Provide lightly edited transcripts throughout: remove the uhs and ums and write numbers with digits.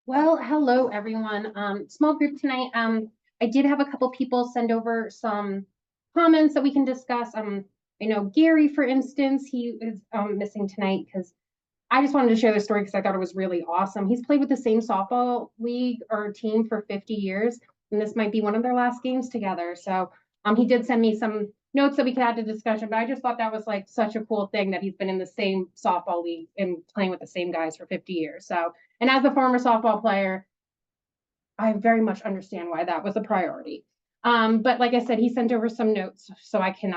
Well, hello everyone. Small group tonight. I did have a couple people send over some comments that we can discuss. I know Gary, for instance, he is missing tonight because I just wanted to share this story because I thought it was really awesome. He's played with the same softball league or team for 50 years, and this might be one of their last games together. So he did send me some notes that we could add to discussion, but I just thought that was like such a cool thing that he's been in the same softball league and playing with the same guys for 50 years. So, and as a former softball player, I very much understand why that was a priority. But like I said, he sent over some notes so I can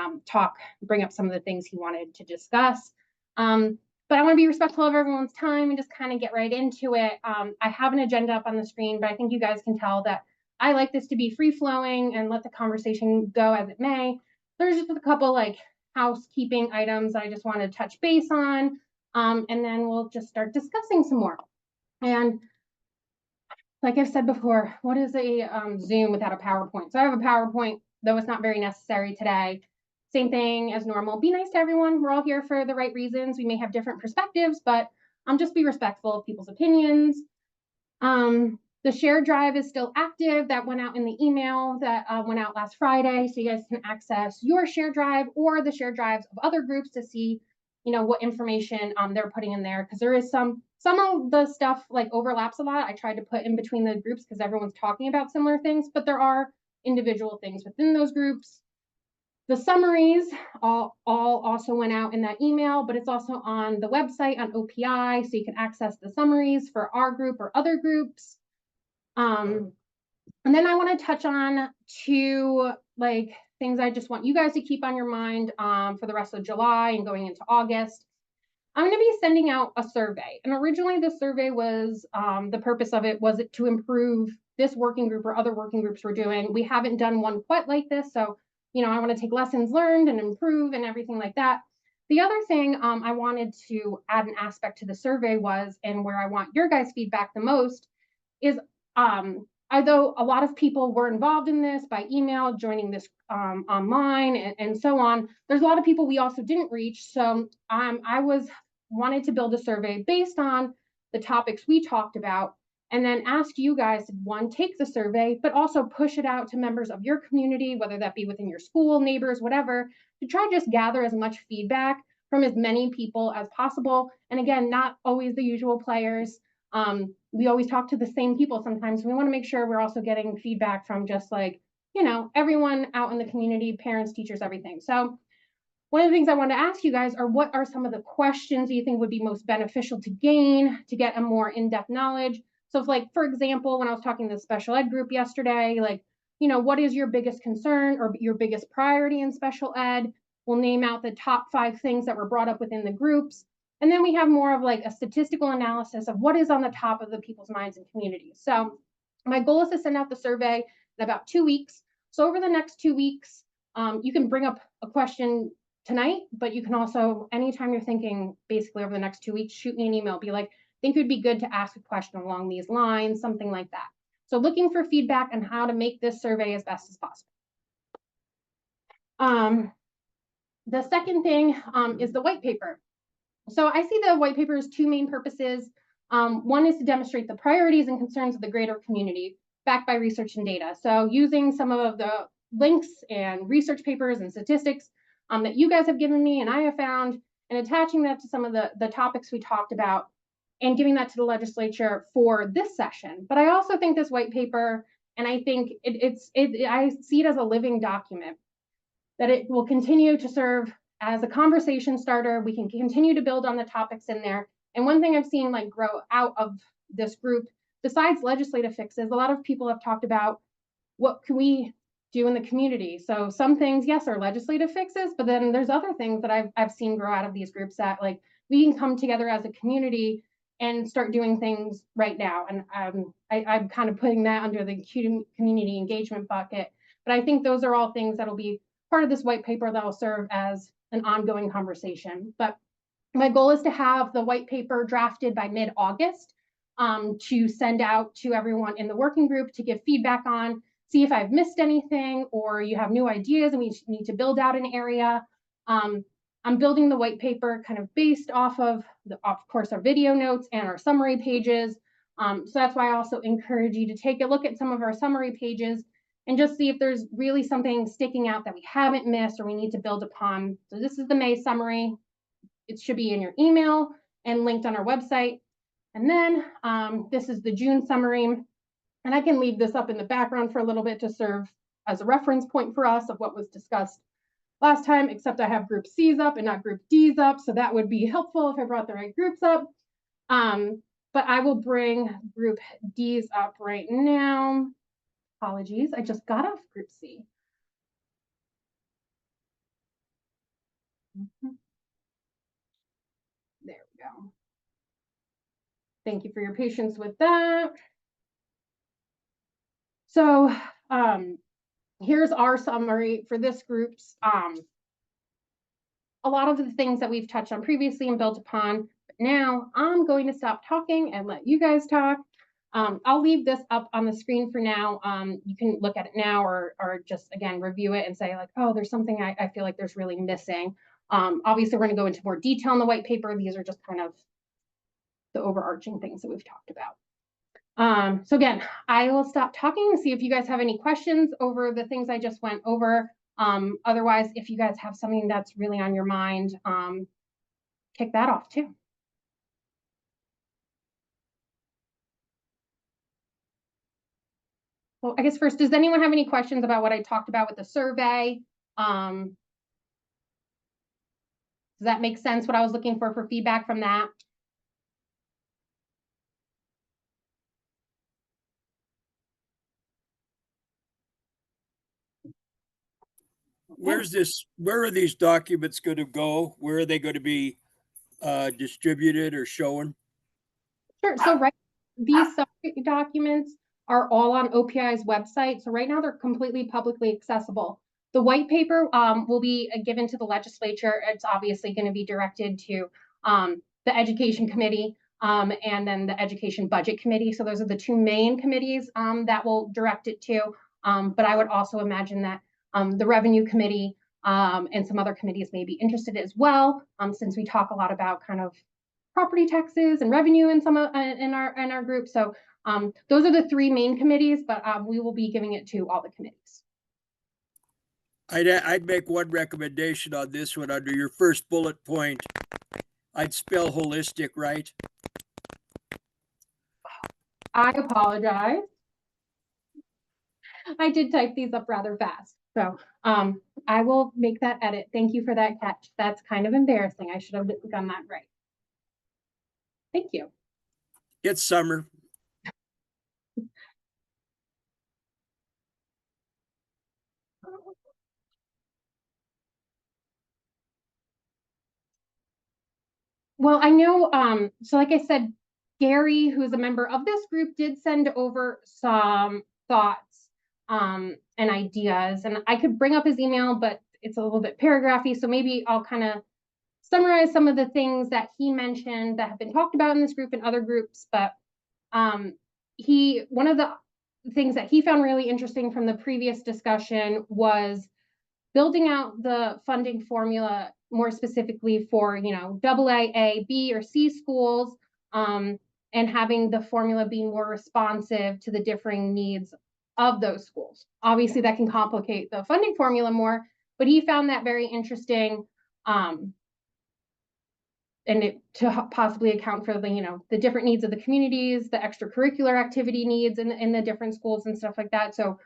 bring up some of the things he wanted to discuss. But I want to be respectful of everyone's time and just kind of get right into it. I have an agenda up on the screen, but I think you guys can tell that I like this to be free flowing and let the conversation go as it may. There's just a couple like housekeeping items I just want to touch base on, and then we'll just start discussing some more. And like I've said before, what is a Zoom without a PowerPoint? So I have a PowerPoint, though it's not very necessary today. Same thing as normal. Be nice to everyone. We're all here for the right reasons. We may have different perspectives, but just be respectful of people's opinions. The share drive is still active. That went out in the email that went out last Friday. So you guys can access your share drive or the share drives of other groups to see, what information they're putting in there. Because there is some of the stuff like overlaps a lot. I tried to put in between the groups because everyone's talking about similar things, but there are individual things within those groups. The summaries all also went out in that email, but it's also on the website on OPI, so you can access the summaries for our group or other groups. And then I want to touch on two like things I just want you guys to keep on your mind for the rest of July and going into August. I'm going to be sending out a survey. And originally the survey was, the purpose of it was to improve this working group or other working groups we're doing. We haven't done one quite like this. So, I want to take lessons learned and improve and everything like that. The other thing I wanted to add an aspect to the survey was, and where I want your guys' feedback the most, is although a lot of people were involved in this by email, joining this online and so on, there's a lot of people we also didn't reach. So I wanted to build a survey based on the topics we talked about and then ask you guys to, one, take the survey, but also push it out to members of your community, whether that be within your school, neighbors, whatever, to try to just gather as much feedback from as many people as possible. And again, not always the usual players. We always talk to the same people sometimes. We want to make sure we're also getting feedback from just like, everyone out in the community, parents, teachers, everything. So one of the things I want to ask you guys are, what are some of the questions you think would be most beneficial to gain to get a more in-depth knowledge? So if, like, for example, when I was talking to the special ed group yesterday, like, what is your biggest concern or your biggest priority in special ed? We'll name out the top 5 things that were brought up within the groups. And then we have more of like a statistical analysis of what is on the top of the people's minds and communities. So my goal is to send out the survey in about 2 weeks. So over the next 2 weeks, you can bring up a question tonight, but you can also, anytime you're thinking basically over the next 2 weeks, shoot me an email, be like, I think it would be good to ask a question along these lines, something like that. So looking for feedback on how to make this survey as best as possible. The second thing is the white paper. So I see the white paper as 2 main purposes. One is to demonstrate the priorities and concerns of the greater community, backed by research and data. So using some of the links and research papers and statistics that you guys have given me and I have found, and attaching that to some of the topics we talked about and giving that to the legislature for this session. But I also think this white paper, and I think I see it as a living document, that it will continue to serve as a conversation starter. We can continue to build on the topics in there. And one thing I've seen like grow out of this group, besides legislative fixes, a lot of people have talked about what can we do in the community. So some things, yes, are legislative fixes, but then there's other things that I've seen grow out of these groups that like we can come together as a community and start doing things right now. And I'm kind of putting that under the community engagement bucket. But I think those are all things that'll be part of this white paper that will serve as an ongoing conversation. But my goal is to have the white paper drafted by mid-August to send out to everyone in the working group to give feedback on, see if I've missed anything or you have new ideas and we need to build out an area. I'm building the white paper kind of based off of, of course, our video notes and our summary pages. So that's why I also encourage you to take a look at some of our summary pages and just see if there's really something sticking out that we haven't missed or we need to build upon. So this is the May summary. It should be in your email and linked on our website. And then this is the June summary. And I can leave this up in the background for a little bit to serve as a reference point for us of what was discussed last time, except I have group C's up and not group D's up. So that would be helpful if I brought the right groups up. But I will bring group D's up right now. Apologies, I just got off group C. There we go. Thank you for your patience with that. So here's our summary for this group's. A lot of the things that we've touched on previously and built upon, but now I'm going to stop talking and let you guys talk. I'll leave this up on the screen for now. You can look at it now or just, again, review it and say like, oh, there's something I feel like there's really missing. Obviously, we're going to go into more detail in the white paper. These are just kind of the overarching things that we've talked about. So again, I will stop talking and see if you guys have any questions over the things I just went over. Otherwise, if you guys have something that's really on your mind, kick that off too. Well, I guess first, does anyone have any questions about what I talked about with the survey? Does that make sense, what I was looking for feedback from that? Where are these documents going to go? Where are they going to be distributed or shown? Sure. So these documents are all on OPI's website. So right now they're completely publicly accessible. The white paper will be given to the legislature. It's obviously going to be directed to the Education Committee and then the Education Budget Committee. So those are the two main committees that will direct it to. But I would also imagine that the Revenue Committee and some other committees may be interested as well, since we talk a lot about kind of property taxes and revenue in some in our group. So those are the three main committees, but we will be giving it to all the committees. I'd make one recommendation on this one under your first bullet point. I'd spell holistic right. I apologize. I did type these up rather fast. So I will make that edit. Thank you for that catch. That's kind of embarrassing. I should have done that right. Thank you. It's summer. Well, I know, so like I said, Gary, who's a member of this group, did send over some thoughts and ideas. And I could bring up his email, but it's a little bit paragraphy. So maybe I'll kind of summarize some of the things that he mentioned that have been talked about in this group and other groups. But one of the things that he found really interesting from the previous discussion was building out the funding formula more specifically for, AA, A, B, or C schools, and having the formula be more responsive to the differing needs of those schools. Obviously, that can complicate the funding formula more, but he found that very interesting, and to possibly account for the different needs of the communities, the extracurricular activity needs in the different schools and stuff like that. So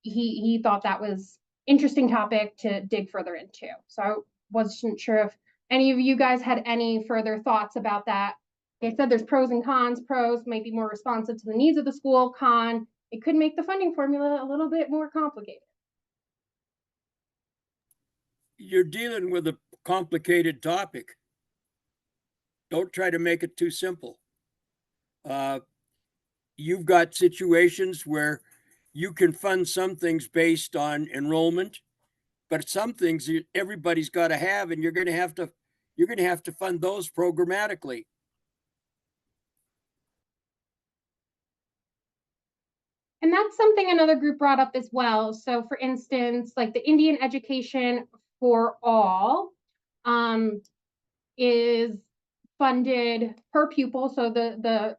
he thought that was interesting topic to dig further into. So I wasn't sure if any of you guys had any further thoughts about that. Like I said, there's pros and cons. Pros might be more responsive to the needs of the school. Con, it could make the funding formula a little bit more complicated. You're dealing with a complicated topic. Don't try to make it too simple. You've got situations where you can fund some things based on enrollment, but some things everybody's got to have, and you're going to have to fund those programmatically. And that's something another group brought up as well. So for instance, like the Indian Education for All is funded per pupil. So the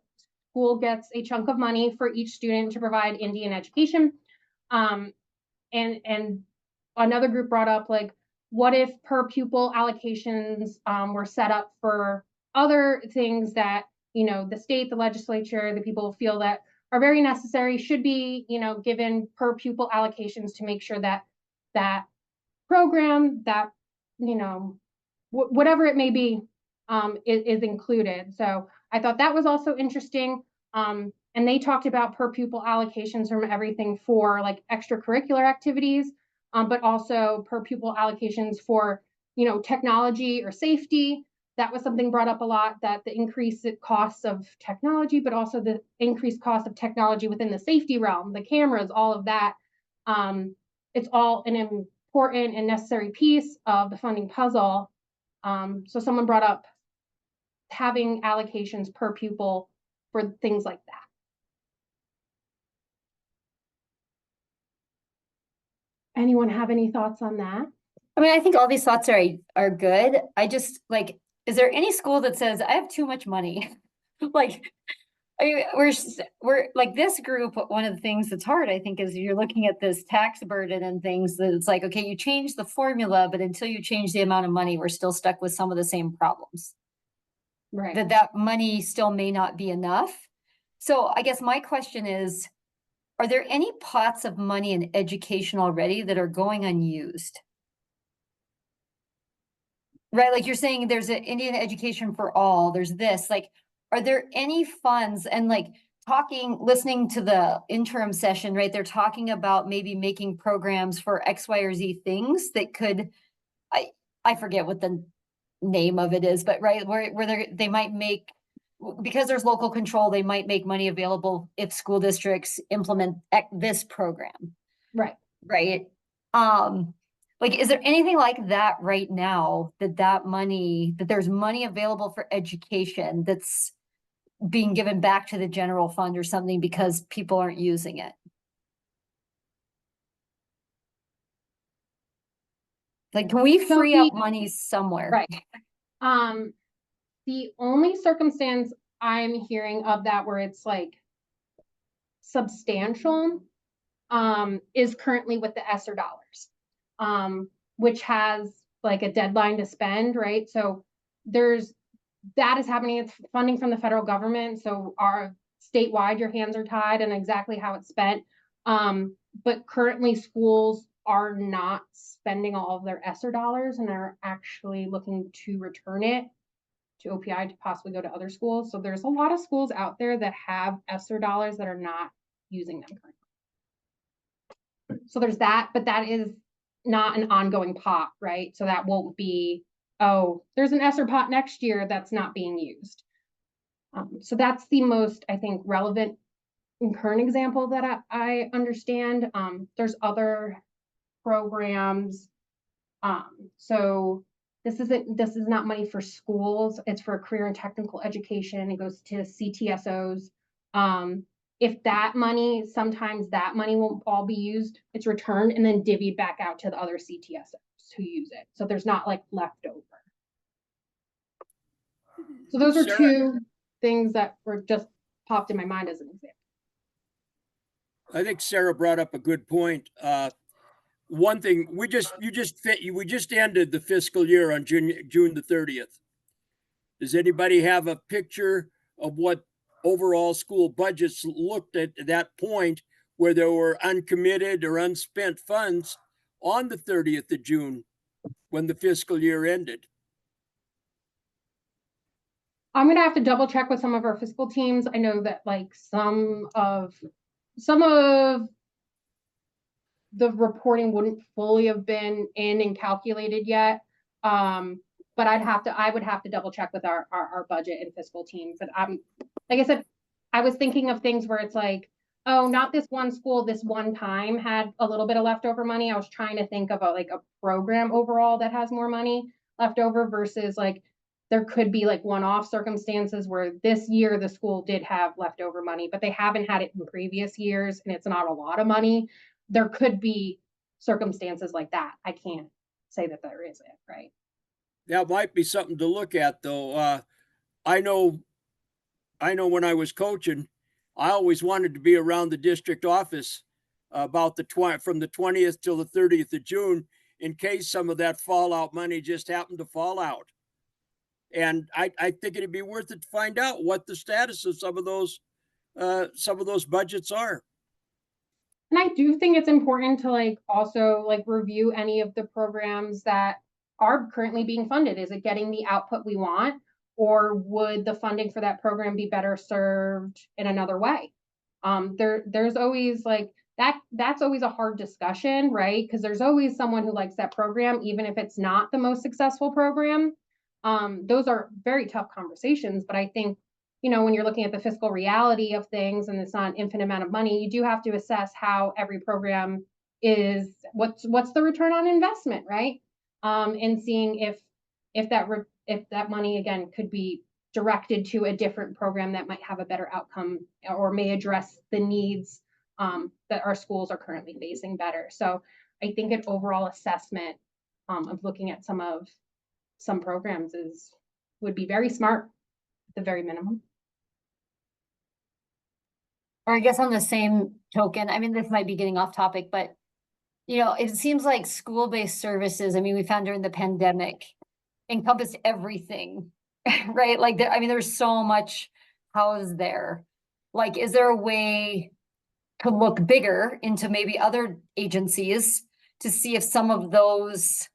school gets a chunk of money for each student to provide Indian education. And another group brought up, like, what if per pupil allocations were set up for other things that, the state, the legislature, the people feel that are very necessary, should be, given per pupil allocations to make sure that that program, that, whatever it may be, is included. So I thought that was also interesting. And they talked about per pupil allocations from everything for like extracurricular activities, but also per pupil allocations for, technology or safety. That was something brought up a lot, that the increased costs of technology, but also the increased cost of technology within the safety realm, the cameras, all of that. It's all an important and necessary piece of the funding puzzle. So someone brought up having allocations per pupil for things like that. Anyone have any thoughts on that? I mean, I think all these thoughts are good. I just like, is there any school that says I have too much money? Like, we're like this group. One of the things that's hard, I think, is you're looking at this tax burden and things that it's like, okay, you change the formula, but until you change the amount of money, we're still stuck with some of the same problems. Right. That money still may not be enough. So I guess my question is, are there any pots of money in education already that are going unused? Right, like you're saying there's an Indian education for all, there's this, like, are there any funds, and like listening to the interim session, right, they're talking about maybe making programs for X, Y, or Z things that could, I forget what the name of it is, but right, where they might make, because there's local control, they might make money available if school districts implement this program. Right. Right. Like, is there anything like that right now, that there's money available for education that's being given back to the general fund or something because people aren't using it? Like, can we free up money somewhere? Right. The only circumstance I'm hearing of that where it's like substantial is currently with the ESSER dollars, which has like a deadline to spend, right? So that is happening. It's funding from the federal government. So our statewide, your hands are tied and exactly how it's spent. But currently schools are not spending all of their ESSER dollars and are actually looking to return it to OPI to possibly go to other schools. So there's a lot of schools out there that have ESSER dollars that are not using them currently. So there's that, but that is not an ongoing pot, right? So that won't be, oh, there's an ESSER pot next year that's not being used. So that's the most, I think, relevant and current example that I understand. There's other programs. So this is not money for schools. It's for career and technical education. It goes to CTSOs. If sometimes that money won't all be used, it's returned and then divvied back out to the other CTSOs who use it. So there's not like leftover. So those are two things that were just popped in my mind as an example. I think Sarah brought up a good point. One thing, we just ended the fiscal year on June the 30th. Does anybody have a picture of what overall school budgets looked at that point, where there were uncommitted or unspent funds on the 30th of June when the fiscal year ended? I'm gonna have to double check with some of our fiscal teams. I know that like some of the reporting wouldn't fully have been in and calculated yet. But I would have to double check with our budget and fiscal teams. And like I said, I was thinking of things where it's like, oh, not this one school, this one time had a little bit of leftover money. I was trying to think of a program overall that has more money left over versus like, there could be like one-off circumstances where this year the school did have leftover money, but they haven't had it in previous years and it's not a lot of money. There could be circumstances like that. I can't say that there isn't, right? That might be something to look at, though. I know I know when I was coaching, I always wanted to be around the district office about from the 20th till the 30th of June, in case some of that fallout money just happened to fall out. And I think it'd be worth it to find out what the status of some of those budgets are. And I do think it's important to like also like review any of the programs that are currently being funded. Is it getting the output we want? Or would the funding for that program be better served in another way? There's always like that's always a hard discussion, right? Because there's always someone who likes that program, even if it's not the most successful program. Those are very tough conversations, but I think, you know, when you're looking at the fiscal reality of things and it's not an infinite amount of money, you do have to assess how every program is, what's the return on investment, right? And seeing if that money again could be directed to a different program that might have a better outcome or may address the needs that our schools are currently facing better. So I think an overall assessment of looking at some programs would be very smart at the very minimum. Or I guess on the same token, I mean, this might be getting off topic, but you know, it seems like school-based services, I mean, we found during the pandemic encompassed everything, right? Like, I mean, there's so much housed there. Like, is there a way to look bigger into maybe other agencies to see if some of those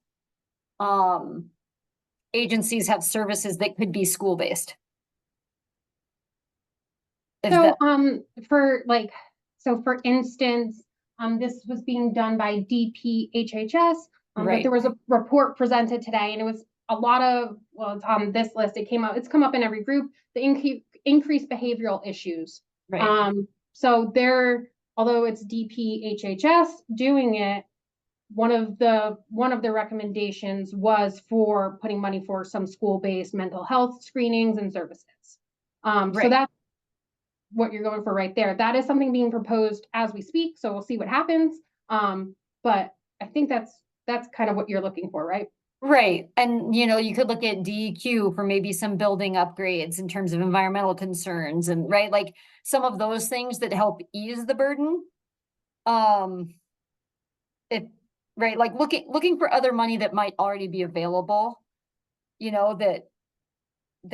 agencies have services that could be school-based? So, for instance, this was being done by DPHHS, but there was a report presented today, and it was a lot of, well, it's on this list. It's come up in every group, the increased behavioral issues. Right. So although it's DPHHS doing it, one of the recommendations was for putting money for some school-based mental health screenings and services. So that's what you're going for right there. That is something being proposed as we speak, so we'll see what happens. But I think that's kind of what you're looking for, right? Right. And you know, you could look at DEQ for maybe some building upgrades in terms of environmental concerns and right, like some of those things that help ease the burden. Right, like looking for other money that might already be available, you know, that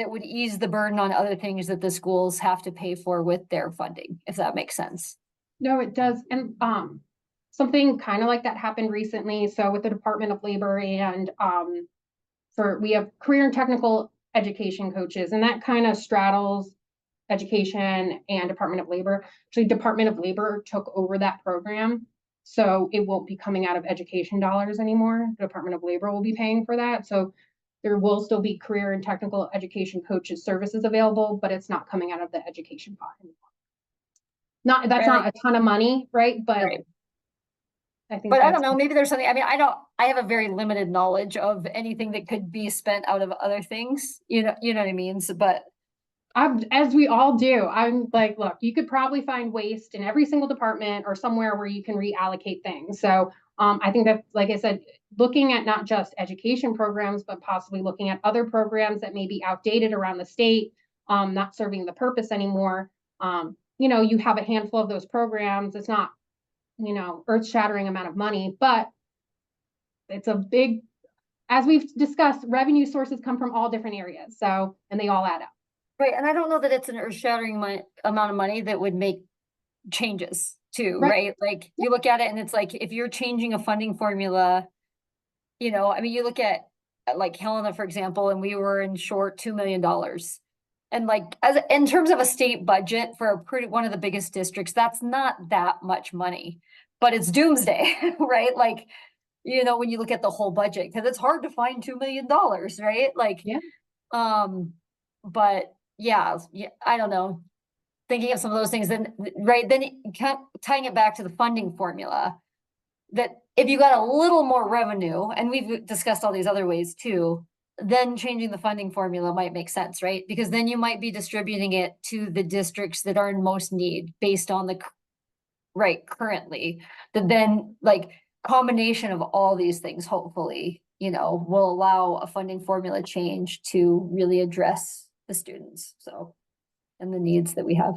would ease the burden on other things that the schools have to pay for with their funding, if that makes sense. No, it does. And something kind of like that happened recently. So with the Department of Labor and we have career and technical education coaches, and that kind of straddles education and Department of Labor. Actually, Department of Labor took over that program, so it won't be coming out of education dollars anymore. The Department of Labor will be paying for that. So there will still be career and technical education coaches services available, but it's not coming out of the education pot anymore. That's not a ton of money, right? But I think, but I don't know, maybe there's something, I mean, I have a very limited knowledge of anything that could be spent out of other things, you know what I mean? So, but as we all do, I'm like, look, you could probably find waste in every single department or somewhere where you can reallocate things. So I think that, like I said, looking at not just education programs, but possibly looking at other programs that may be outdated around the state, not serving the purpose anymore. You know, you have a handful of those programs. It's not, you know, earth-shattering amount of money, but it's a big, as we've discussed, revenue sources come from all different areas. So, and they all add up. Right, and I don't know that it's an earth-shattering amount of money that would make changes too, right? Like you look at it and it's like, if you're changing a funding formula, you know, I mean, you look at like Helena, for example, and we were in short $2 million. And like, in terms of a state budget for one of the biggest districts, that's not that much money, but it's doomsday, right? Like, you know, when you look at the whole budget, because it's hard to find $2 million, right? Like, but yeah, I don't know. Thinking of some of those things, then tying it back to the funding formula, that if you got a little more revenue, and we've discussed all these other ways too, then changing the funding formula might make sense, right? Because then you might be distributing it to the districts that are in most need based on the currently. That then like combination of all these things, hopefully, you know, will allow a funding formula change to really address the students. So and the needs that we have.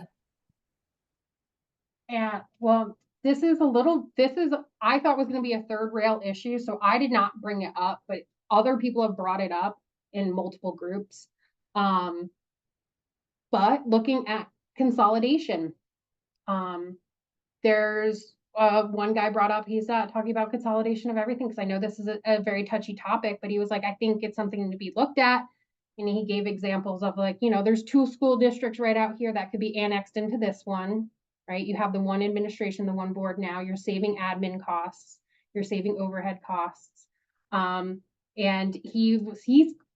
Yeah, well, I thought was gonna be a third rail issue, so I did not bring it up, but other people have brought it up in multiple groups. But looking at consolidation, there's one guy brought up, he's talking about consolidation of everything, because I know this is a very touchy topic, but he was like, I think it's something to be looked at. And he gave examples of like, there's 2 school districts right out here that could be annexed into this one, right? You have the one administration, the one board now, you're saving admin costs, you're saving overhead costs. And he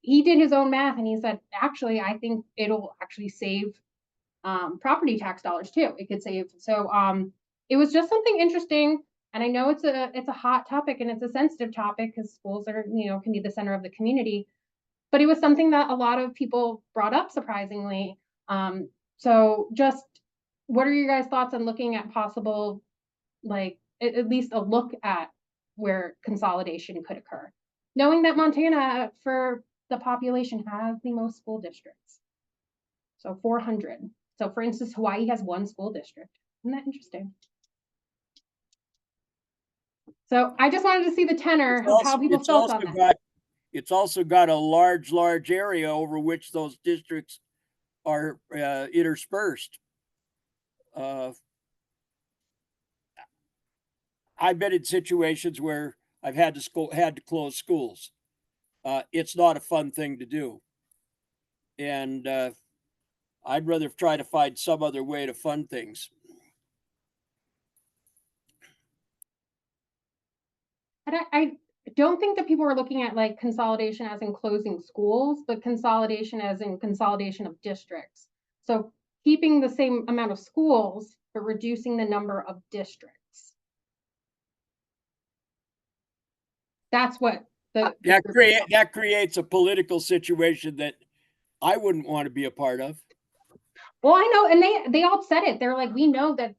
did his own math and he said, actually, I think it'll actually save property tax dollars too. It could save. So it was just something interesting. And I know it's a hot topic and it's a sensitive topic because schools are, can be the center of the community. But it was something that a lot of people brought up, surprisingly. So just what are your guys' thoughts on looking at possible, like at least a look at where consolidation could occur, knowing that Montana, for the population, has the most school districts, so 400. So for instance, Hawaii has 1 school district. Isn't that interesting? So I just wanted to see the tenor of how people felt on that. It's also got a large area over which those districts are interspersed. I've been in situations where I've had to close schools. It's not a fun thing to do, and I'd rather try to find some other way to fund things. And I don't think that people are looking at like consolidation as in closing schools, but consolidation as in consolidation of districts. So keeping the same amount of schools, but reducing the number of districts. That's what that creates a political situation that I wouldn't want to be a part of. Well, I know, and they all said it. They're like, we know that.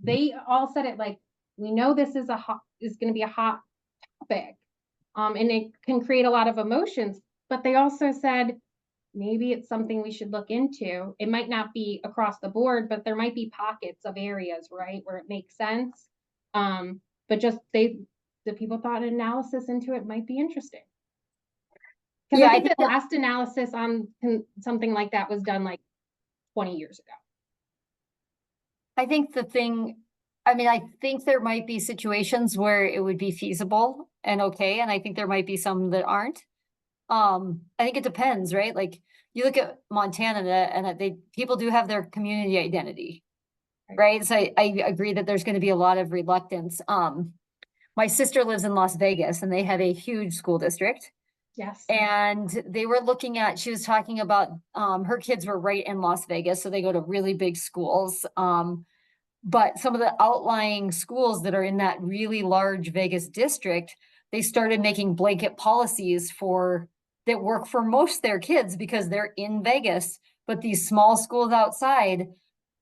They all said it like, we know this is going to be a hot topic, and it can create a lot of emotions. But they also said maybe it's something we should look into. It might not be across the board, but there might be pockets of areas, right, where it makes sense. But just the people thought an analysis into it might be interesting. Because I think the last analysis on something like that was done like 20 years ago. I think I think there might be situations where it would be feasible and okay, and I think there might be some that aren't. I think it depends, right? Like you look at Montana and people do have their community identity, right? So I agree that there's going to be a lot of reluctance. My sister lives in Las Vegas and they have a huge school district. Yes. And she was talking about, her kids were right in Las Vegas, so they go to really big schools. But some of the outlying schools that are in that really large Vegas district, they started making blanket policies that work for most of their kids because they're in Vegas. But these small schools outside,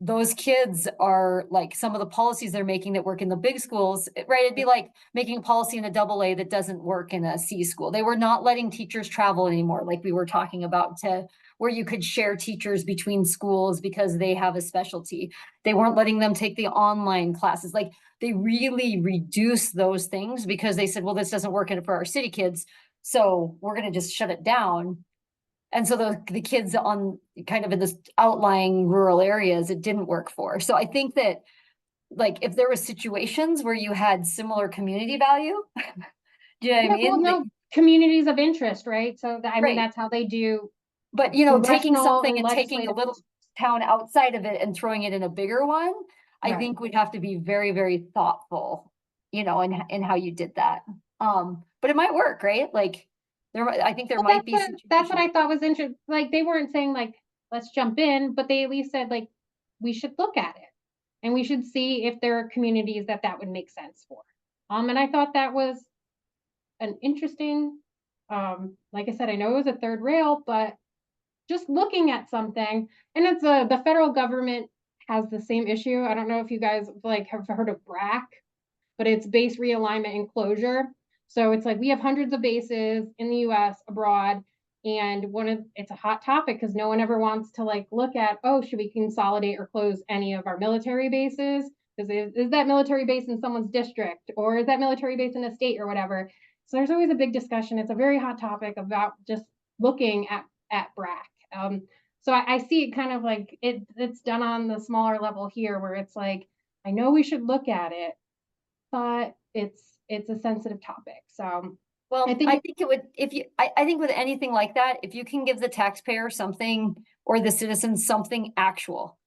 those kids are like some of the policies they're making that work in the big schools, right? It'd be like making a policy in a AA that doesn't work in a C school. They were not letting teachers travel anymore, like we were talking about, to where you could share teachers between schools because they have a specialty. They weren't letting them take the online classes. Like they really reduced those things because they said, well, this doesn't work for our city kids, so we're going to just shut it down. And so the kids on kind of in this outlying rural areas, it didn't work for. So I think that like if there were situations where you had similar community value, do you know what I mean? Well, no, communities of interest, right? So I mean, that's how they do. But taking something and taking a little town outside of it and throwing it in a bigger one, I think we'd have to be very, very thoughtful, in how you did that. But it might work, right? Like I think there might be. That's what I thought was interesting. Like they weren't saying like, let's jump in, but they at least said like, we should look at it and we should see if there are communities that would make sense for. And I thought that was an interesting, like I said, I know it was a third rail, but just looking at something, and it's the federal government has the same issue. I don't know if you guys like have heard of BRAC, but it's base realignment and closure. So it's like we have hundreds of bases in the US, abroad, And it's a hot topic because no one ever wants to like look at, oh, should we consolidate or close any of our military bases? Because is that military base in someone's district, or is that military base in a state or whatever? So there's always a big discussion. It's a very hot topic about just looking at BRAC. So I see it kind of like it's done on the smaller level here, where it's like, I know we should look at it, but it's a sensitive topic. So Well, I think it would, I think with anything like that, if you can give the taxpayer something or the citizens something actual,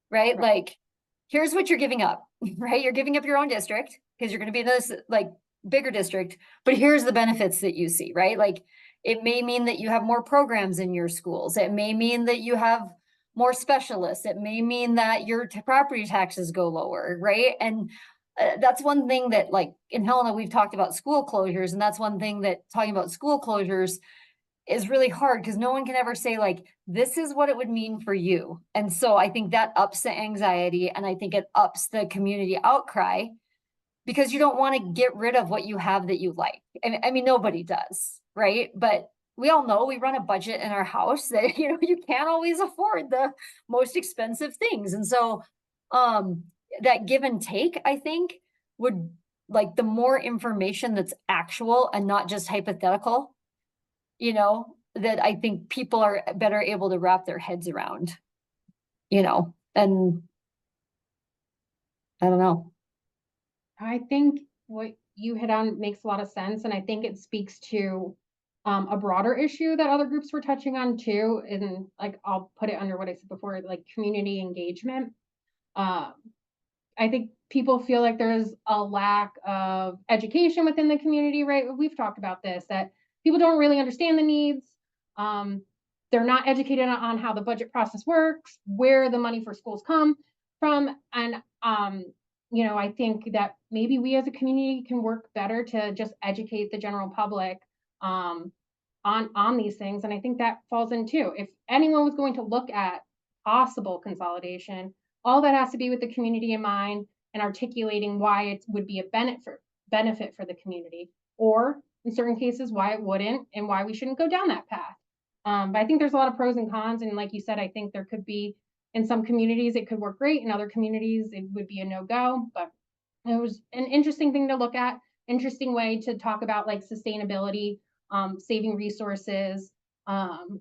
right? Right. Like, here's what you're giving up, right? You're giving up your own district because you're going to be in this like bigger district, but here's the benefits that you see, right? Like, it may mean that you have more programs in your schools. It may mean that you have more specialists. It may mean that your property taxes go lower, right? And that's one thing that, like, in Helena, we've talked about school closures, and that's one thing that talking about school closures is really hard because no one can ever say, like, this is what it would mean for you. And so I think that ups the anxiety, and I think it ups the community outcry because you don't want to get rid of what you have that you like. I mean, nobody does, right? But we all know we run a budget in our house that, you know, you can't always afford the most expensive things. And so that give and take, I think, would, like, the more information that's actual and not just hypothetical, you know, that I think people are better able to wrap their heads around, you know, and I don't know. I think what you hit on makes a lot of sense, and I think it speaks to a broader issue that other groups were touching on too. And like, I'll put it under what I said before, like community engagement. Um, I think people feel like there's a lack of education within the community, right? We've talked about this, that people don't really understand the needs. They're not educated on how the budget process works, where the money for schools come from. And, I think that maybe we as a community can work better to just educate the general public on these things. And I think that falls in too. If anyone was going to look at possible consolidation, all that has to be with the community in mind and articulating why it would be a benefit for the community, or in certain cases why it wouldn't and why we shouldn't go down that path. But I think there's a lot of pros and cons, and like you said, I think there could be, in some communities it could work great, in other communities it would be a no-go. But it was an interesting thing to look at, interesting way to talk about like sustainability, saving resources, all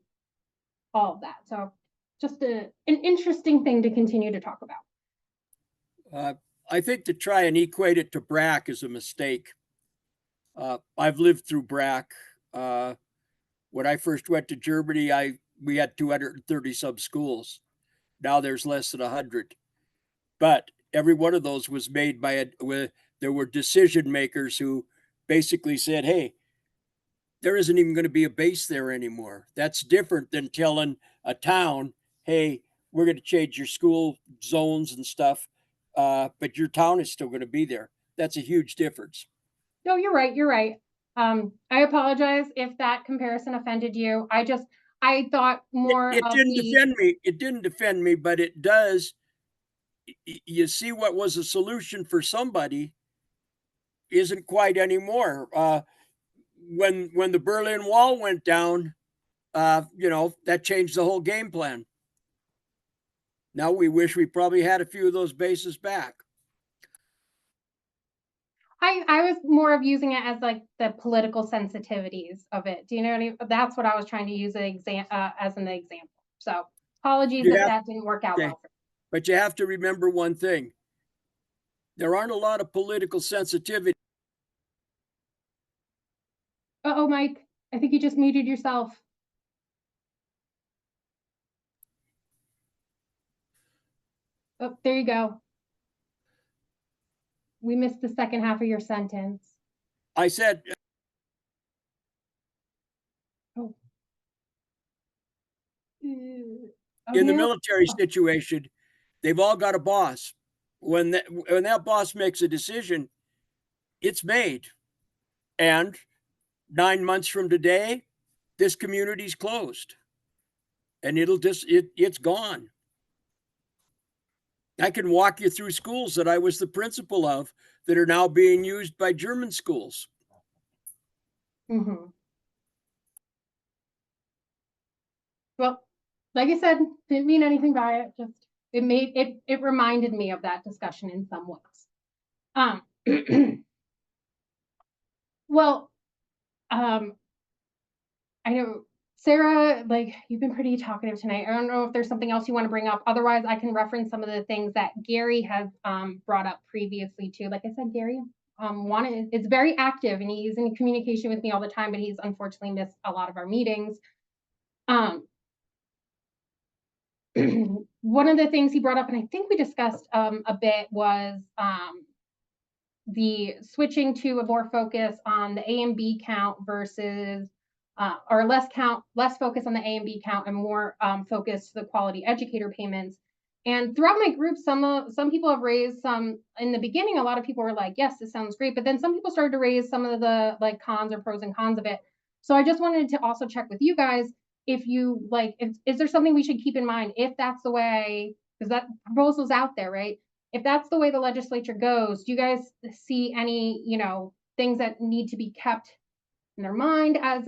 of that. So just an interesting thing to continue to talk about. I think to try and equate it to BRAC is a mistake. I've lived through BRAC. When I first went to Germany, we had 230 some schools. Now there's less than 100. But every one of those was made by there were decision makers who basically said, hey, there isn't even going to be a base there anymore. That's different than telling a town, hey, we're going to change your school zones and stuff, but your town is still going to be there. That's a huge difference. No, you're right. You're right. I apologize if that comparison offended you. I thought more It of didn't the. defend me. It didn't defend me, but it does. You see, what was a solution for somebody isn't quite anymore. When the Berlin Wall went down, that changed the whole game plan. Now we wish we probably had a few of those bases back. I was more of using it as like the political sensitivities of it. Do you know what I mean? That's what I was trying to use as an example. So apologies if that didn't work out well for me. But you have to remember one thing. There aren't a lot of political sensitivity. Uh-oh, Mike, I think you just muted yourself. Oh, there you go. We missed the second half of your sentence. I said, Oh. In the military situation, they've all got a boss. When that boss makes a decision, it's made. And 9 months from today, this community's closed. And it's gone. I can walk you through schools that I was the principal of that are now being used by German schools. Mm-hmm. Well, like I said, didn't mean anything by it, just, it reminded me of that discussion in some ways. Well, I know, Sarah, like, you've been pretty talkative tonight. I don't know if there's something else you want to bring up. Otherwise, I can reference some of the things that Gary has brought up previously too. Like I said, Gary is very active and he's in communication with me all the time, but he's unfortunately missed a lot of our meetings. One of the things he brought up, and I think we discussed a bit, was the switching to a more focus on the A and B count versus or less focus on the A and B count and more focus to the quality educator payments. And throughout my group, some people have raised some. In the beginning, a lot of people were like, yes, this sounds great. But then some people started to raise some of the like cons or pros and cons of it. So I just wanted to also check with you guys if you like, is there something we should keep in mind if that's the way, because that proposal's out there, right? If that's the way the legislature goes, do you guys see any, things that need to be kept in their mind as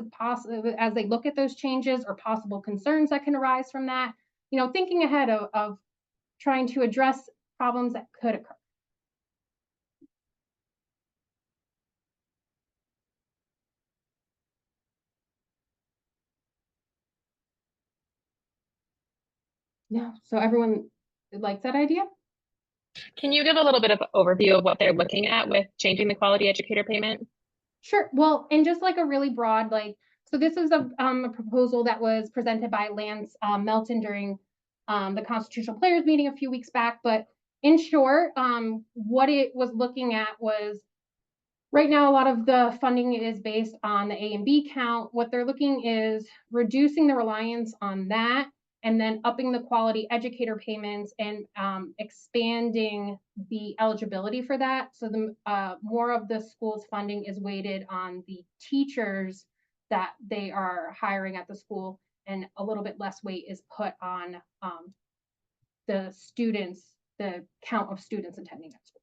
they look at those changes, or possible concerns that can arise from that? Thinking ahead of trying to address problems that could occur. Yeah, so everyone likes that idea? Can you give a little bit of overview of what they're looking at with changing the quality educator payment? Sure. Well, and just like a really broad, so this is a proposal that was presented by Lance Melton during the Constitutional Players meeting a few weeks back. But in short, what it was looking at was, right now, a lot of the funding is based on the A and B count. What they're looking is reducing the reliance on that, and then upping the quality educator payments and expanding the eligibility for that. So the more of the school's funding is weighted on the teachers that they are hiring at the school, and a little bit less weight is put on the students, the count of students attending that school.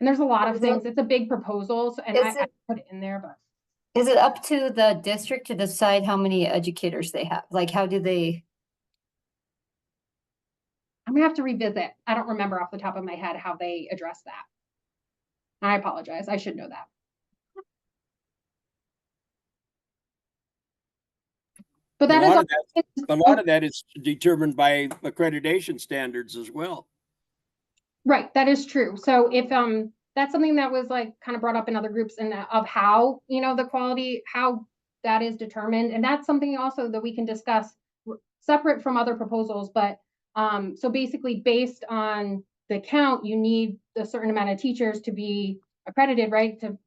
And there's a lot of things. It's a big proposal, so, and I put it in there, but. Is it up to the district to decide how many educators they have? Like, how do they? I'm gonna have to revisit. I don't remember off the top of my head how they address that. I apologize. I should know that. But that a lot of that is determined by accreditation standards as well. Right, that is true. So if that's something that was like kind of brought up in other groups, and of how, the quality, how that is determined. And that's something also that we can discuss separate from other proposals. But so basically, based on the count, you need a certain amount of teachers to be accredited, right? To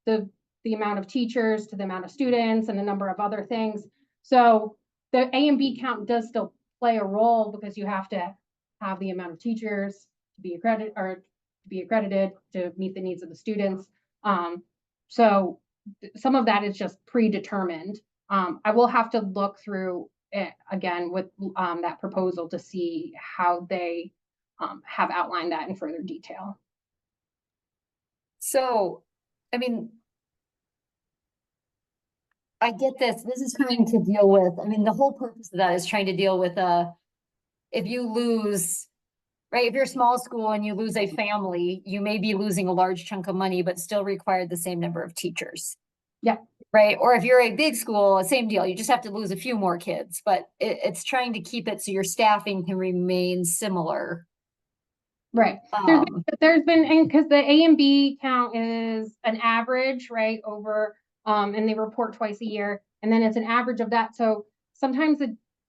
the amount of teachers to the amount of students and a number of other things. So the A and B count does still play a role, because you have to have the amount of teachers to be accredited to meet the needs of the students. So some of that is just predetermined. I will have to look through it again with that proposal to see how they have outlined that in further detail. So, I mean, I get this. This is trying to deal with, the whole purpose of that is trying to deal with if you lose, right? If you're a small school and you lose a family, you may be losing a large chunk of money, but still require the same number of teachers. Yeah. Right. Or if you're a big school, same deal. You just have to lose a few more kids, but it's trying to keep it so your staffing can remain similar. Right. There's been, and because the A and B count is an average, right, over, and they report twice a year, and then it's an average of that. So sometimes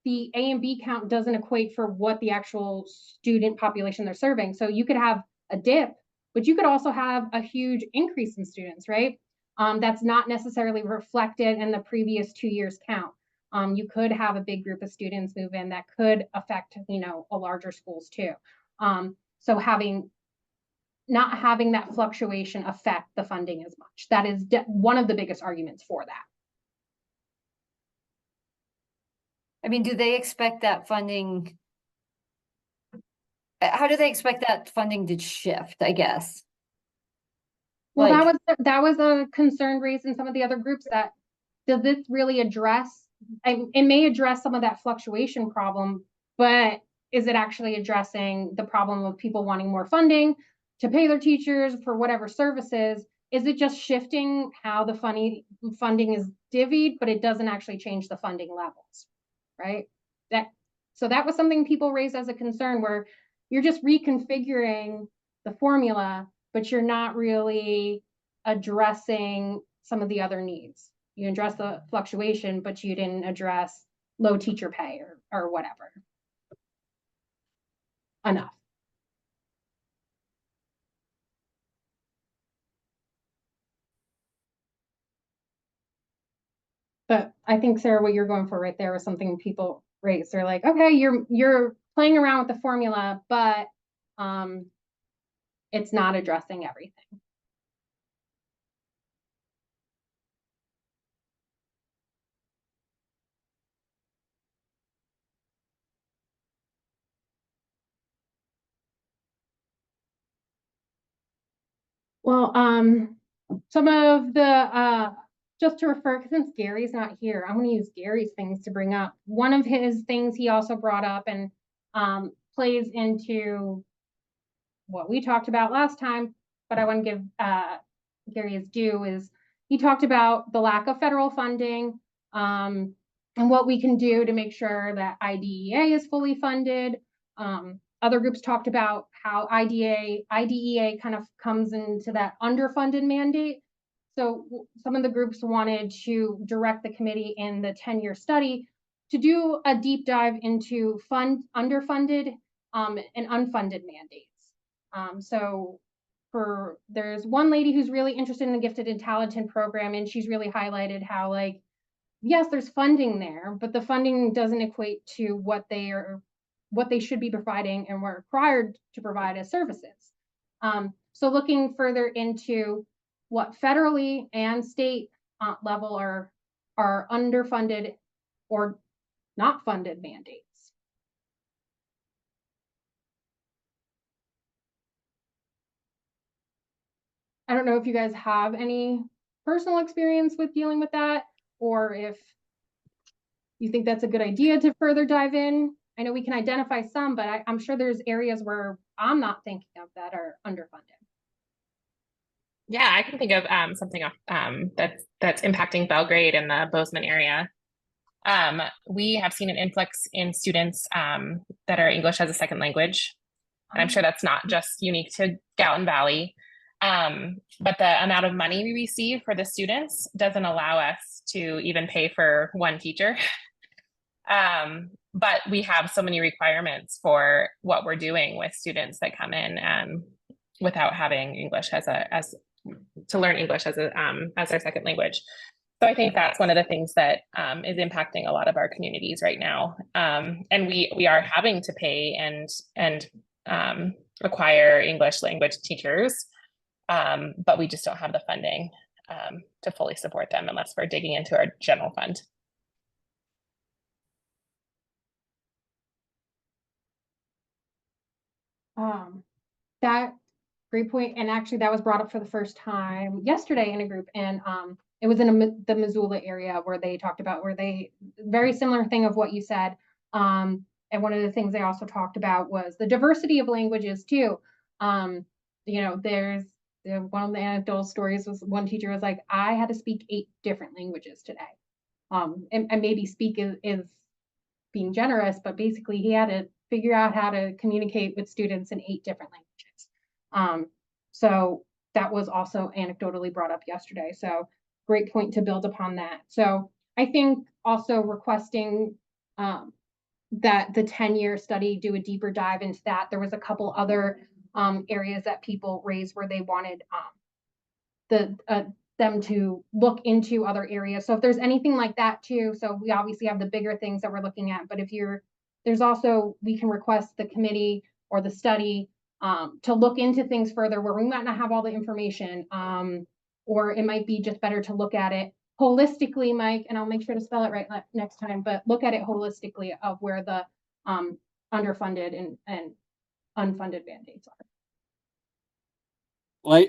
the A and B count doesn't equate for what the actual student population they're serving. So you could have a dip, but you could also have a huge increase in students, right? That's not necessarily reflected in the previous 2 years count. You could have a big group of students move in that could affect, a larger schools too. So not having that fluctuation affect the funding as much. That is one of the biggest arguments for that. Do they expect that funding? How do they expect that funding to shift, I guess? Well, that was a concern raised in some of the other groups, that does this really address, it may address some of that fluctuation problem, but is it actually addressing the problem of people wanting more funding to pay their teachers for whatever services? Is it just shifting how the funding is divvied, but it doesn't actually change the funding levels, right? So that was something people raised as a concern, where you're just reconfiguring the formula, but you're not really addressing some of the other needs. You address the fluctuation, but you didn't address low teacher pay or whatever. Enough. But I think, Sarah, what you're going for right there was something people raise. They're like, okay, you're playing around with the formula, but it's not addressing everything. Well, some of the just to refer, since Gary's not here, I'm going to use Gary's things to bring up. One of his things he also brought up and plays into what we talked about last time, but I want to give Gary his due, is he talked about the lack of federal funding and what we can do to make sure that IDEA is fully funded. Other groups talked about how IDEA kind of comes into that underfunded mandate. So some of the groups wanted to direct the committee in the 10-year study to do a deep dive into underfunded and unfunded mandates. So there's one lady who's really interested in the gifted and talented program, and she's really highlighted how, like, yes, there's funding there, but the funding doesn't equate to what they should be providing and were required to provide as services. So looking further into what federally and state level are underfunded or not funded mandates. I don't know if you guys have any personal experience with dealing with that, or if you think that's a good idea to further dive in. I know we can identify some, but I'm sure there's areas where I'm not thinking of that are underfunded. Yeah, I can think of something that's impacting Belgrade and the Bozeman area. We have seen an influx in students that are English as a second language. And I'm sure that's not just unique to Gallatin Valley. But the amount of money we receive for the students doesn't allow us to even pay for one teacher. But we have so many requirements for what we're doing with students that come in without having English to learn English as their second language. So I think that's one of the things that is impacting a lot of our communities right now. And we are having to pay and acquire English language teachers, but we just don't have the funding to fully support them unless we're digging into our general fund. That great point. And actually that was brought up for the first time yesterday in a group, and it was in the Missoula area where they talked about very similar thing of what you said. And one of the things they also talked about was the diversity of languages too. There's one of the anecdotal stories was one teacher was like, I had to speak 8 different languages today. And maybe speak is being generous, but basically he had to figure out how to communicate with students in 8 different languages. So that was also anecdotally brought up yesterday. So great point to build upon that. So I think also requesting that the 10-year study do a deeper dive into that. There was a couple other areas that people raised where they wanted them to look into other areas. So if there's anything like that too, so we obviously have the bigger things that we're looking at, but there's also, we can request the committee or the study to look into things further where we might not have all the information, or it might be just better to look at it holistically, Mike, and I'll make sure to spell it right next time, but look at it holistically of where the underfunded and unfunded mandates are. Well,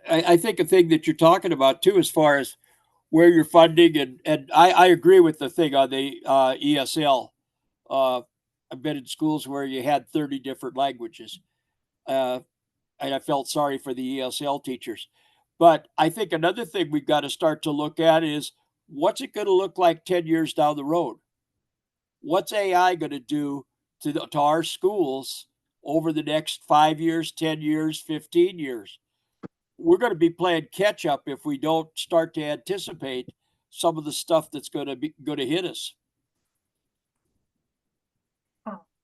I think a thing that you're talking about too, as far as where you're funding, and I agree with the thing on the ESL. I've been in schools where you had 30 different languages, and I felt sorry for the ESL teachers. But I think another thing we've got to start to look at is what's it going to look like 10 years down the road? What's AI going to do to our schools over the next 5 years, 10 years, 15 years? We're going to be playing catch up if we don't start to anticipate some of the stuff that's going to hit us.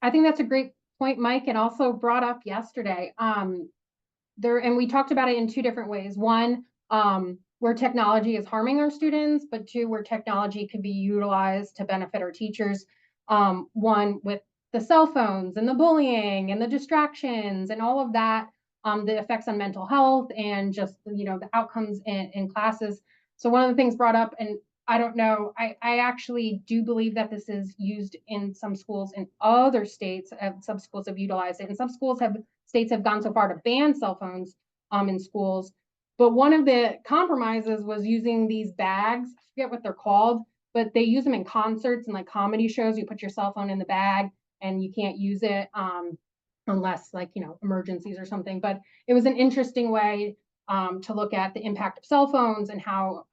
I think that's a great point, Mike, and also brought up yesterday. And we talked about it in two different ways. One, where technology is harming our students, but two, where technology can be utilized to benefit our teachers. One with the cell phones and the bullying and the distractions and all of that, the effects on mental health and just, the outcomes in classes. So one of the things brought up, and I don't know, I actually do believe that this is used in some schools in other states. Some schools have utilized it, and some states have gone so far to ban cell phones in schools. But one of the compromises was using these bags. I forget what they're called, but they use them in concerts and like comedy shows. You put your cell phone in the bag and you can't use it unless emergencies or something. But it was an interesting way to look at the impact of cell phones and how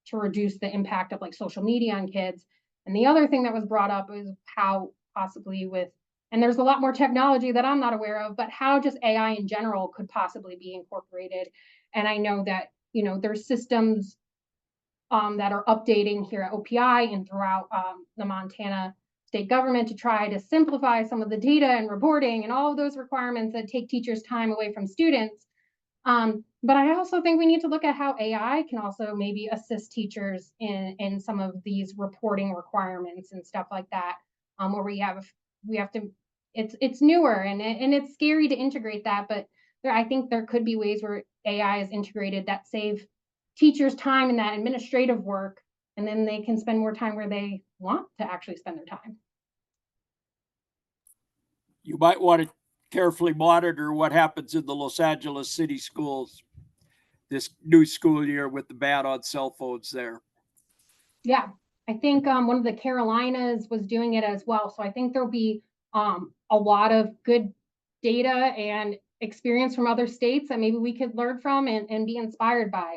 to reduce the impact of like social media on kids. And the other thing that was brought up is how possibly and there's a lot more technology that I'm not aware of, but how just AI in general could possibly be incorporated. And I know that, there's systems that are updating here at OPI and throughout the Montana state government to try to simplify some of the data and reporting and all of those requirements that take teachers' time away from students. But I also think we need to look at how AI can also maybe assist teachers in some of these reporting requirements and stuff like that, where we have to, it's newer and it's scary to integrate that, but I think there could be ways where AI is integrated that save teachers time in that administrative work, and then they can spend more time where they want to actually spend their time. You might want to carefully monitor what happens in the Los Angeles City schools this new school year with the ban on cell phones there. Yeah, I think one of the Carolinas was doing it as well. So I think there'll be a lot of good data and experience from other states that maybe we could learn from and be inspired by.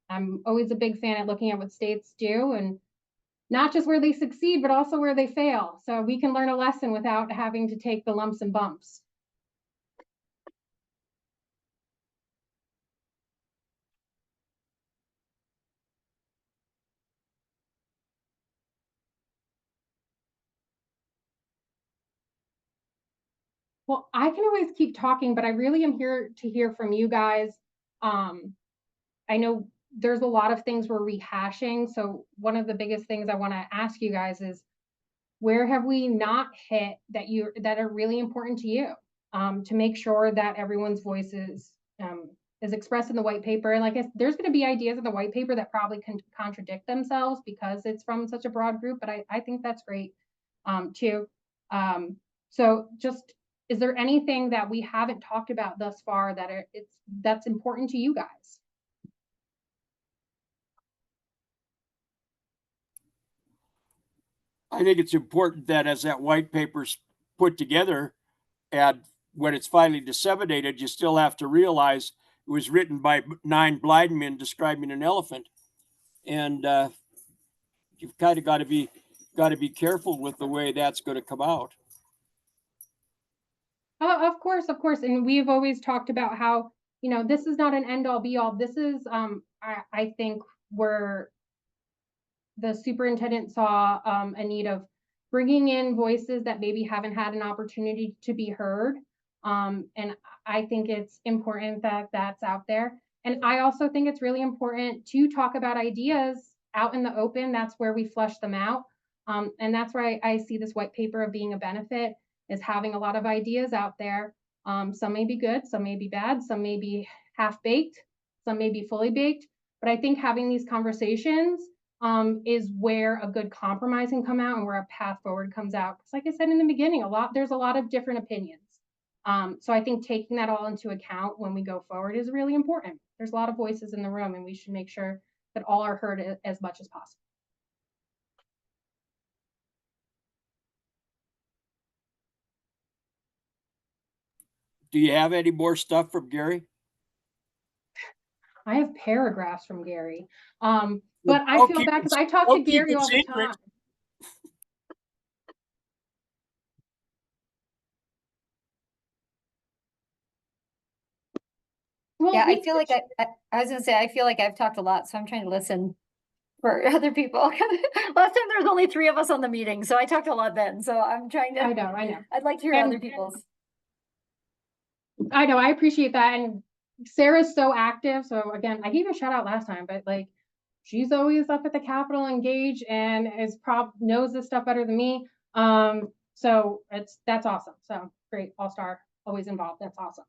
I'm always a big fan at looking at what states do and not just where they succeed, but also where they fail. So we can learn a lesson without having to take the lumps and bumps. Well, I can always keep talking, but I really am here to hear from you guys. I know there's a lot of things we're rehashing. So one of the biggest things I want to ask you guys is, where have we not hit that are really important to you, to make sure that everyone's voice is expressed in the white paper? And there's going to be ideas in the white paper that probably can contradict themselves because it's from such a broad group, but I think that's great too. So just, is there anything that we haven't talked about thus far that's important to you guys? I think it's important that as that white paper's put together and when it's finally disseminated, you still have to realize it was written by 9 blind men describing an elephant. And you've kind of got to be careful with the way that's going to come out. Of course. And we've always talked about how, this is not an end all be all. This is, I think, where the superintendent saw a need of bringing in voices that maybe haven't had an opportunity to be heard. And I think it's important that that's out there. And I also think it's really important to talk about ideas out in the open. That's where we flesh them out. And that's where I see this white paper of being a benefit, is having a lot of ideas out there. Some may be good, some may be bad, some may be half-baked, some may be fully baked. But I think having these conversations is where a good compromise can come out and where a path forward comes out. Because like I said in the beginning, there's a lot of different opinions. So I think taking that all into account when we go forward is really important. There's a lot of voices in the room, and we should make sure that all are heard as much as possible. Do you have any more stuff from Gary? I have paragraphs from Gary. But I feel bad because I talk to Gary all the time. Well, Yeah, I feel like I was gonna say, I feel like I've talked a lot, so I'm trying to listen for other people. Last time there was only 3 of us on the meeting, so I talked a lot then, so I'm trying to. I know. I'd like to hear other people's. I know, I appreciate that. And Sarah's so active. So again, I gave her a shout out last time, but like she's always up at the Capitol engaged and knows this stuff better than me. So that's awesome. So great, all-star, always involved. That's awesome.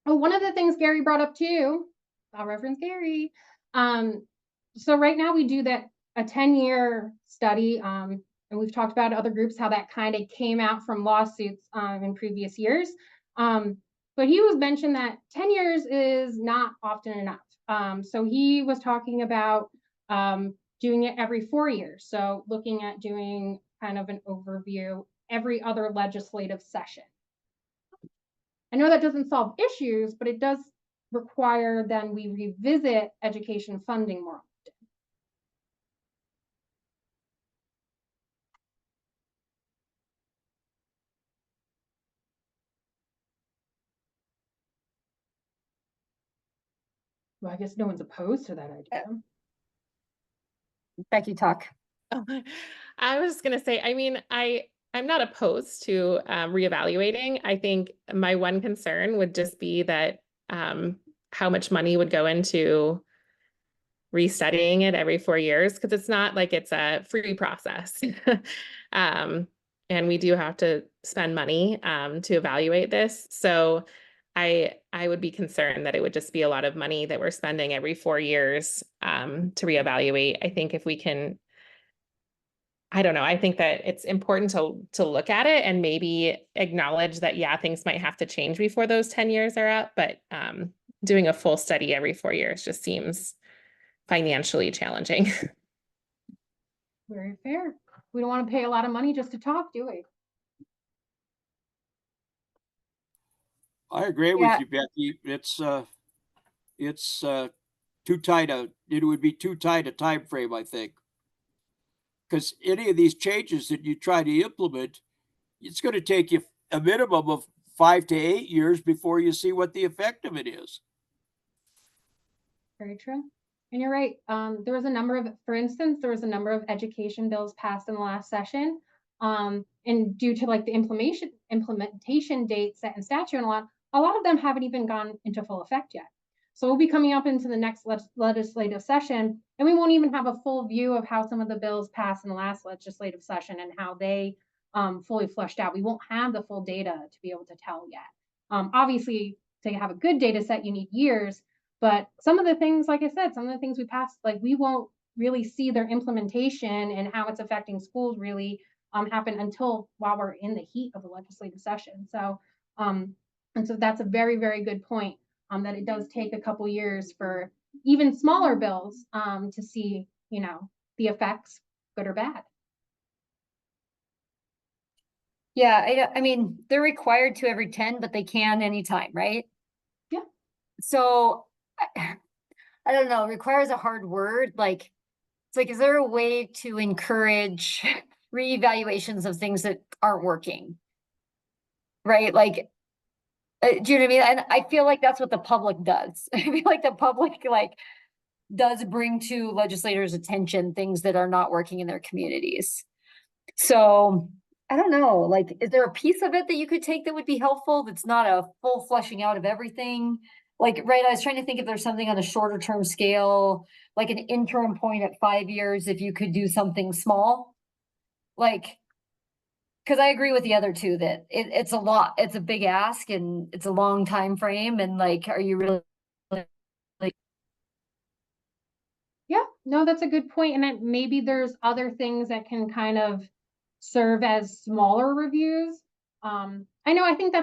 Oh, one of the things Gary brought up too, I'll reference Gary. So right now we do a 10-year study, and we've talked about other groups, how that kind of came out from lawsuits in previous years. But he was mentioned that 10 years is not often enough. So he was talking about doing it every 4 years. So looking at doing kind of an overview every other legislative session. I know that doesn't solve issues, but it does require then we revisit education funding more often. Well, I guess no one's opposed to that idea. Becky, talk. Oh, I was gonna say, I mean, I'm not opposed to reevaluating. I think my one concern would just be that how much money would go into restudying it every 4 years, because it's not like it's a free process. And we do have to spend money to evaluate this. So I would be concerned that it would just be a lot of money that we're spending every 4 years to reevaluate. I think if we can, I don't know, I think that it's important to look at it and maybe acknowledge that, yeah, things might have to change before those 10 years are up, but doing a full study every 4 years just seems financially challenging. Very fair. We don't want to pay a lot of money just to talk, do we? I agree with you, Becky. It's too tight it would be too tight a time frame, I think. Because any of these changes that you try to implement, it's going to take you a minimum of 5 to 8 years before you see what the effect of it is. Very true. And you're right. There was a number of, for instance, there was a number of education bills passed in the last session. And due to like the implementation dates set in statute and a lot of them haven't even gone into full effect yet. So we'll be coming up into the next legislative session, and we won't even have a full view of how some of the bills passed in the last legislative session and how they fully fleshed out. We won't have the full data to be able to tell yet. Obviously, to have a good data set, you need years. But some of the things, like I said, some of the things we passed, like we won't really see their implementation and how it's affecting schools really happen until while we're in the heat of the legislative session. So, and so that's a very, very good point, that it does take a couple years for even smaller bills to see, you know, the effects, good or bad. Yeah, I mean, they're required to every 10, but they can anytime, right? Yeah. So I don't know, requires a hard word. Like, it's like, is there a way to encourage reevaluations of things that aren't working? Right? Like, do you know what I mean? And I feel like that's what the public does. I feel like the public does bring to legislators' attention things that are not working in their communities. So I don't know, like, is there a piece of it that you could take that would be helpful? That's not a full fleshing out of everything. Like, right, I was trying to think if there's something on a shorter term scale, like an interim point at 5 years, if you could do something small. Like, because I agree with the other two that it's a lot, it's a big ask and it's a long time frame. And like, are you really like? Yeah, no, that's a good point. And then maybe there's other things that can kind of serve as smaller reviews. I know, I think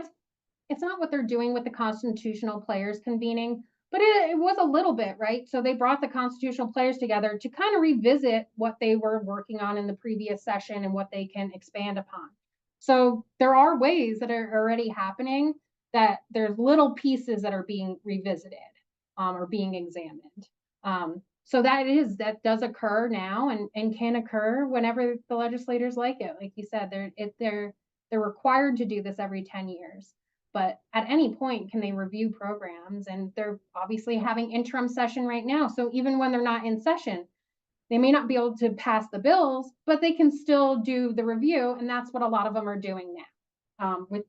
it's not what they're doing with the constitutional players convening, but it was a little bit, right? So they brought the constitutional players together to kind of revisit what they were working on in the previous session and what they can expand upon. So there are ways that are already happening, that there's little pieces that are being revisited or being examined. So that does occur now and can occur whenever the legislators like it. Like you said, they're required to do this every 10 years. But at any point, can they review programs? And they're obviously having interim session right now. So even when they're not in session, they may not be able to pass the bills, but they can still do the review. And that's what a lot of them are doing now with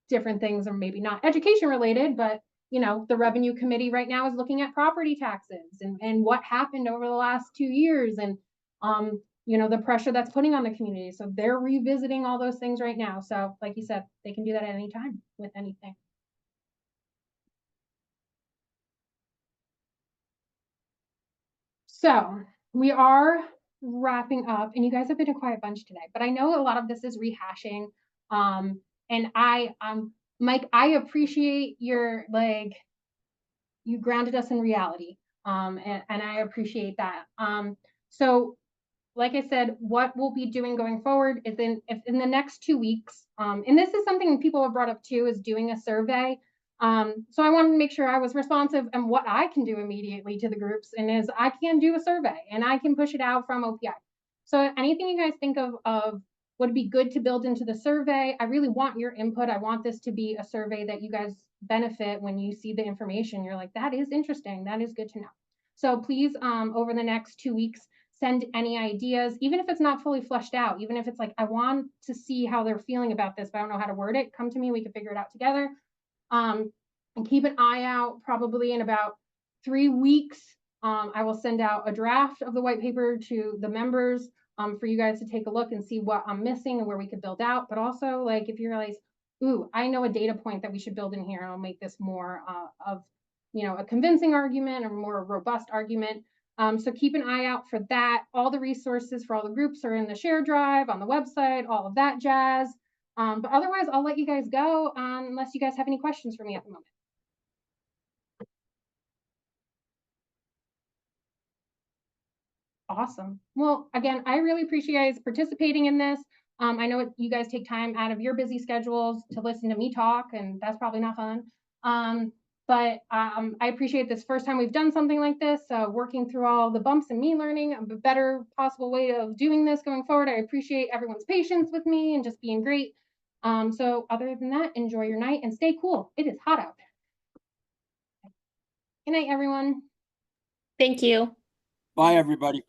different things, or maybe not education related, but the revenue committee right now is looking at property taxes and what happened over the last 2 years, and the pressure that's putting on the community. So they're revisiting all those things right now. So like you said, they can do that at any time with anything. So we are wrapping up, and you guys have been a quiet bunch today, but I know a lot of this is rehashing. And Mike, I appreciate your, you grounded us in reality. And I appreciate that. So like I said, what we'll be doing going forward is in the next 2 weeks, and this is something people have brought up too, is doing a survey. So I wanted to make sure I was responsive, and what I can do immediately to the groups, and is I can do a survey and I can push it out from OPI. So anything you guys think of would be good to build into the survey. I really want your input. I want this to be a survey that you guys benefit when you see the information. You're like, that is interesting. That is good to know. So please, over the next 2 weeks, send any ideas, even if it's not fully fleshed out, even if it's like, I want to see how they're feeling about this, but I don't know how to word it. Come to me, we can figure it out together. And keep an eye out. Probably in about 3 weeks, I will send out a draft of the white paper to the members for you guys to take a look and see what I'm missing and where we could build out. But also, like, if you realize, ooh, I know a data point that we should build in here, I'll make this more of a convincing argument or more robust argument. So keep an eye out for that. All the resources for all the groups are in the share drive on the website, all of that jazz. But otherwise, I'll let you guys go unless you guys have any questions for me at the moment. Awesome. Well, again, I really appreciate you guys participating in this. I know you guys take time out of your busy schedules to listen to me talk, and that's probably not fun. But I appreciate this first time we've done something like this, working through all the bumps and me learning a better possible way of doing this going forward. I appreciate everyone's patience with me and just being great. So other than that, enjoy your night and stay cool. It is hot out there. Good night, everyone. Thank you. Bye, everybody.